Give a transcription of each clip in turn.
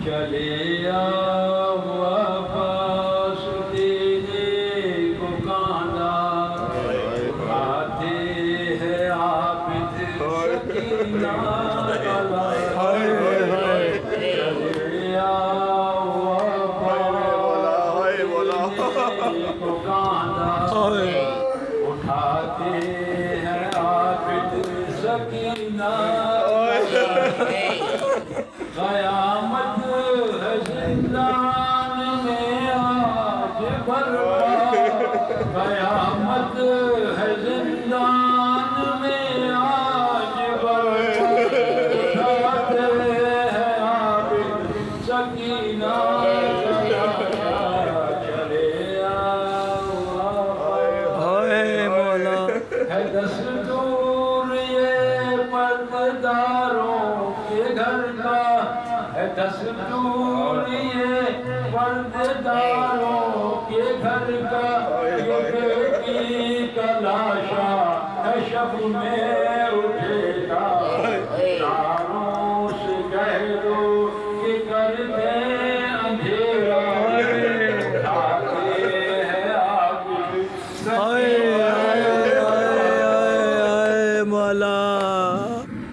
چلے آؤ عباس تیرے کو کاندھا اٹھاتے ہیں عابد سکینہ کا لاشا چلے آؤ عباس تیرے کو کاندھا اٹھاتے ہیں عابد سکینہ قیامت ہے زندان میں آج برپا قیامت ہے زندان میں آج برپا اٹھاتے ہیں عابد سکینہ چلے آؤ ہے دستور یہ پرداروں کے گھر کا ہے دستور یہ پرداروں کے گھر کا یہ بیٹی کا لاشا ہے شب میں اٹھے گا تاروں سے کہہ دو کہ کر دیں اندھیرا اٹھاتے ہیں عابد سکینہ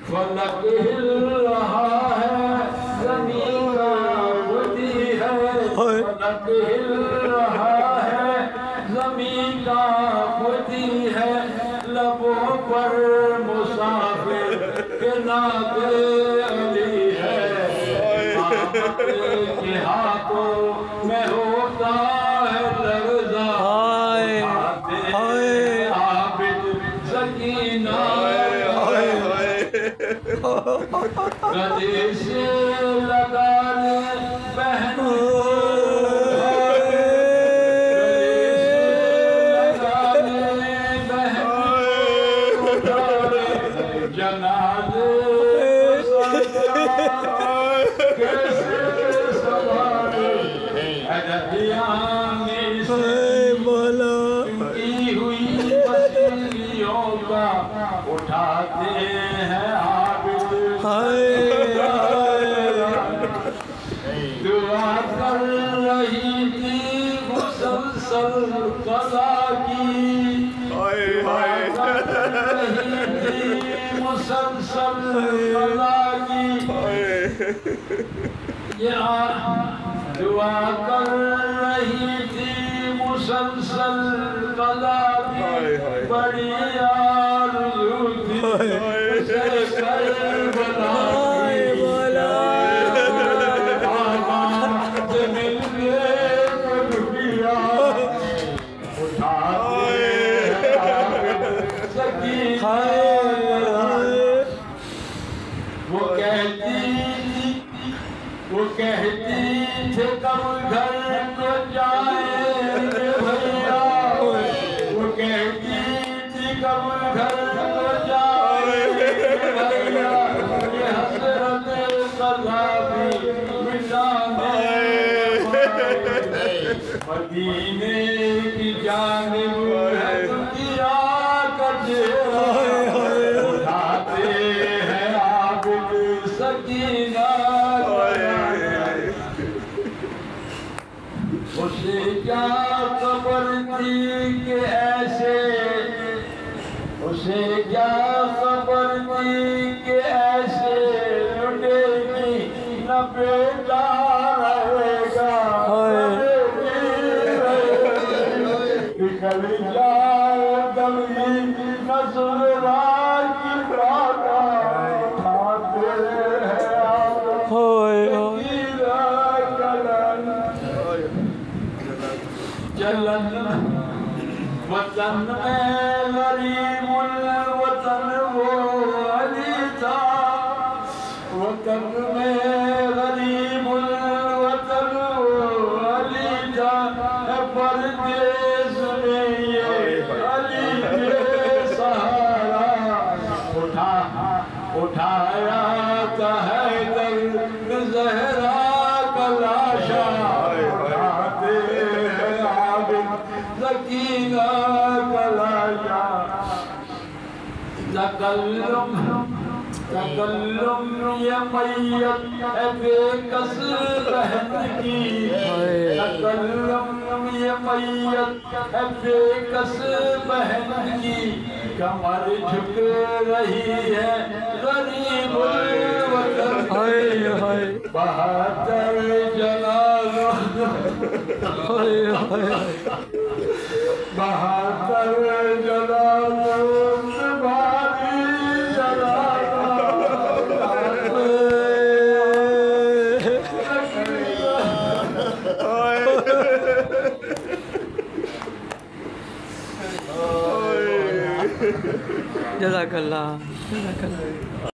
فلک ہل رہا ہے زمین کانپتی ہے فلک ہل رہا ہے زمین کانپتی ہے لبوں پر مسافر کے نام علی ہے آمد کے ہاتھوں میں ہوتا ہے لرزہ آتے عابد سکینہ گدے سے لگا لے بہن جنازے کیسے سوارے ادھیانی سے کی ہوئی پسلیوں کا اٹھاتے ہیں عابد دعا کر رہی تھی مسلسل قضا کی دعا کر رہی تھی مسلسل قضا کی دعا کر رہی تھی مسلسل قضا کی بڑی آرزو تھی اسے کربلا وہ کہتی تھے کب گھر کو جائیں گے بھیا وہ کہتی تھی کب گھر کو جائیں گے بھیا یہ حسرت قضا بھی مٹانے مدینے کی جانب ہے دنیا کا چہرہ اٹھاتے ہیں عابد سکینہ اسے کیا خبر تھی کہ ایسے اسے کیا خبر تھی کہ ایسے لٹے گی نہ بیٹا رہے گا نکل جائے دم ہی نہ سہرا کی پرانا اٹھاتے ہیں جلن وطن میں غریب الوطن وہ علی تھا وطن میں غریب الوطن وہ علی تھا پردیس میں یہ علی کے سہارا اٹھایا تھا حیدر زہرا کا لاشا سکینہ کا لاشا تکلم تکلم یہ میت ہے بے کس بہن کی تکلم یہ میت ہے بے کس بہن کی کمر جھک رہی ہے غریب الوطن بہتر جنازہ بہتر جنازہ جزاک اللہ